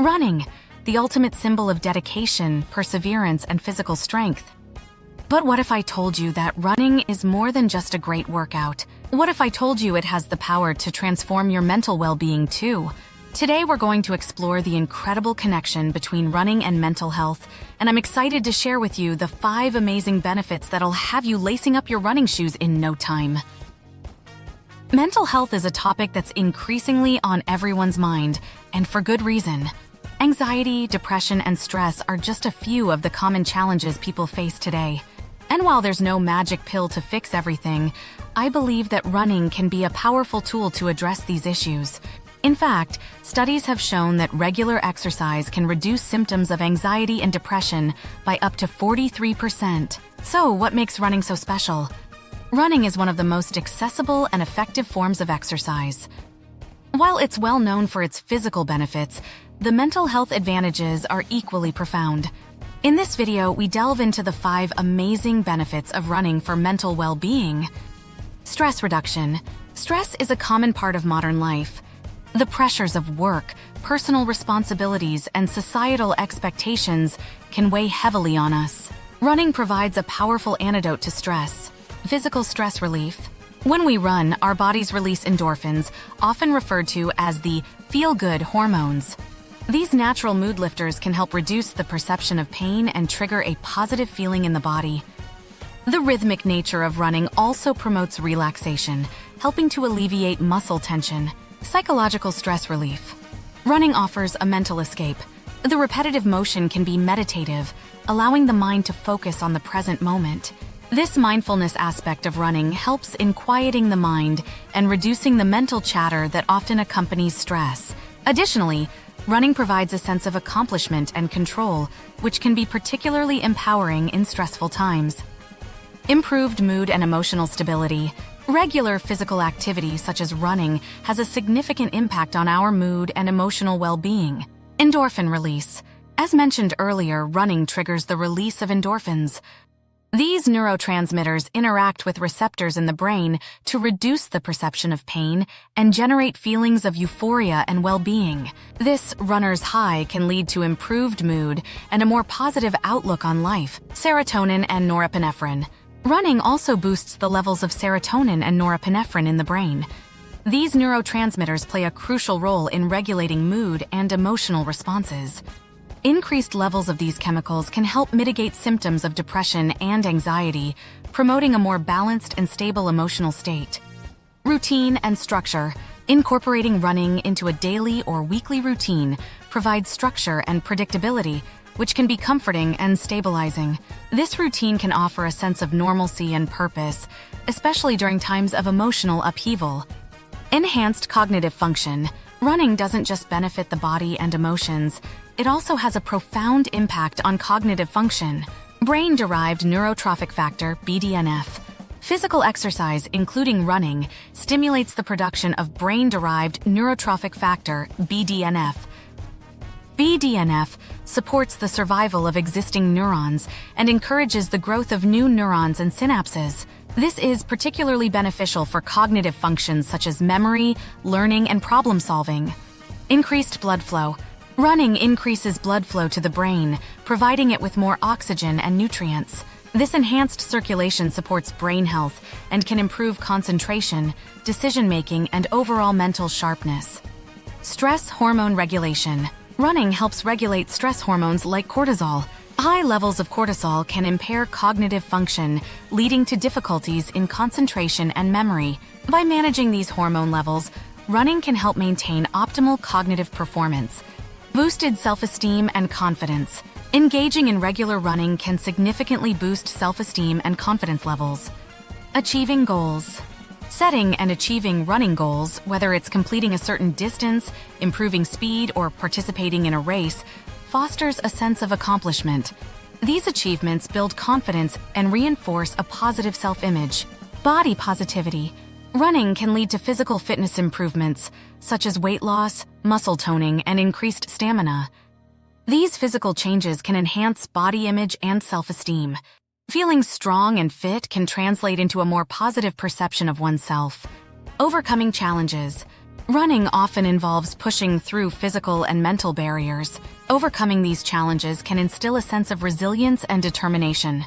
Running, the ultimate symbol of dedication, perseverance, and physical strength. But what if I told you that running is more than just a great workout? What if I told you it has the power to transform your mental well-being too? Today we're going to explore the incredible connection between running and mental health, and I'm excited to share with you the 5 amazing benefits that'll have you lacing up your running shoes in no time. Mental health is a topic that's increasingly on everyone's mind, and for good reason. Anxiety, depression, and stress are just a few of the common challenges people face today. And while there's no magic pill to fix everything, I believe that running can be a powerful tool to address these issues. In fact, studies have shown that regular exercise can reduce symptoms of anxiety and depression by up to 43%. So, what makes running so special? Running is one of the most accessible and effective forms of exercise. While it's well known for its physical benefits, the mental health advantages are equally profound. In this video, we delve into the 5 amazing benefits of running for mental well-being. Stress reduction. Stress is a common part of modern life. The pressures of work, personal responsibilities, and societal expectations can weigh heavily on us. Running provides a powerful antidote to stress. Physical stress relief. When we run, our bodies release endorphins, often referred to as the feel-good hormones. These natural mood lifters can help reduce the perception of pain and trigger a positive feeling in the body. The rhythmic nature of running also promotes relaxation, helping to alleviate muscle tension. Psychological stress relief. Running offers a mental escape. The repetitive motion can be meditative, allowing the mind to focus on the present moment. This mindfulness aspect of running helps in quieting the mind and reducing the mental chatter that often accompanies stress. Additionally, running provides a sense of accomplishment and control, which can be particularly empowering in stressful times. Improved mood and emotional stability. Regular physical activity such as running has a significant impact on our mood and emotional well-being. Endorphin release. As mentioned earlier, running triggers the release of endorphins. These neurotransmitters interact with receptors in the brain to reduce the perception of pain and generate feelings of euphoria and well-being. This runner's high can lead to improved mood and a more positive outlook on life. Serotonin and norepinephrine. Running also boosts the levels of serotonin and norepinephrine in the brain. These neurotransmitters play a crucial role in regulating mood and emotional responses. Increased levels of these chemicals can help mitigate symptoms of depression and anxiety, promoting a more balanced and stable emotional state. Routine and structure. Incorporating running into a daily or weekly routine provides structure and predictability, which can be comforting and stabilizing. This routine can offer a sense of normalcy and purpose, especially during times of emotional upheaval. Enhanced cognitive function. Running doesn't just benefit the body and emotions, it also has a profound impact on cognitive function. Brain-derived neurotrophic factor, BDNF. Physical exercise, including running, stimulates the production of brain-derived neurotrophic factor, BDNF. BDNF supports the survival of existing neurons and encourages the growth of new neurons and synapses. This is particularly beneficial for cognitive functions such as memory, learning, and problem-solving. Increased blood flow. Running increases blood flow to the brain, providing it with more oxygen and nutrients. This enhanced circulation supports brain health and can improve concentration, decision-making, and overall mental sharpness. Stress hormone regulation. Running helps regulate stress hormones like cortisol. High levels of cortisol can impair cognitive function, leading to difficulties in concentration and memory. By managing these hormone levels, running can help maintain optimal cognitive performance. Boosted self-esteem and confidence. Engaging in regular running can significantly boost self-esteem and confidence levels. Achieving goals. Setting and achieving running goals, whether it's completing a certain distance, improving speed, or participating in a race, fosters a sense of accomplishment. These achievements build confidence and reinforce a positive self-image. Body positivity. Running can lead to physical fitness improvements, such as weight loss, muscle toning, and increased stamina. These physical changes can enhance body image and self-esteem. Feeling strong and fit can translate into a more positive perception of oneself. Overcoming challenges. Running often involves pushing through physical and mental barriers. Overcoming these challenges can instill a sense of resilience and determination.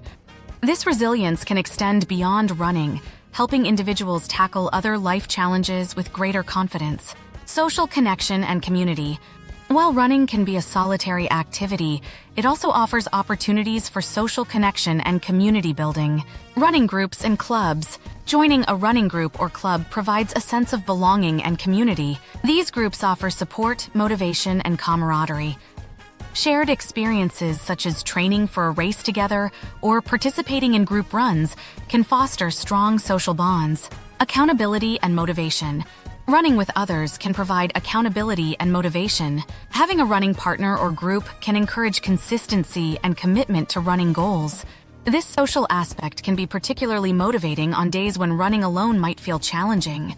This resilience can extend beyond running, helping individuals tackle other life challenges with greater confidence. Social connection and community. While running can be a solitary activity, it also offers opportunities for social connection and community building. Running groups and clubs. Joining a running group or club provides a sense of belonging and community. These groups offer support, motivation, and camaraderie. Shared experiences such as training for a race together or participating in group runs can foster strong social bonds. Accountability and motivation. Running with others can provide accountability and motivation. Having a running partner or group can encourage consistency and commitment to running goals. This social aspect can be particularly motivating on days when running alone might feel challenging.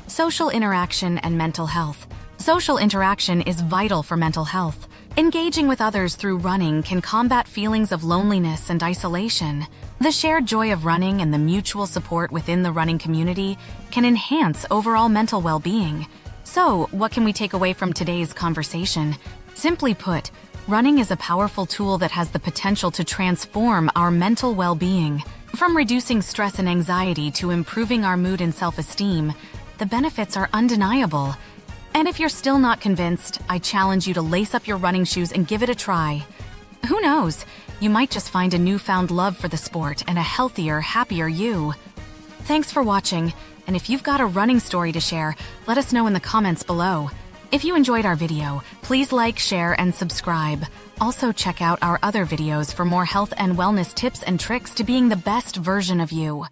Social interaction and mental health. Social interaction is vital for mental health. Engaging with others through running can combat feelings of loneliness and isolation. The shared joy of running and the mutual support within the running community can enhance overall mental well-being. So, what can we take away from today's conversation? Simply put, running is a powerful tool that has the potential to transform our mental well-being. From reducing stress and anxiety to improving our mood and self-esteem, the benefits are undeniable. And if you're still not convinced, I challenge you to lace up your running shoes and give it a try. Who knows? You might just find a newfound love for the sport and a healthier, happier you. Thanks for watching, and if you've got a running story to share, let us know in the comments below. If you enjoyed our video, please like, share, and subscribe. Also check out our other videos for more health and wellness tips and tricks to being the best version of you.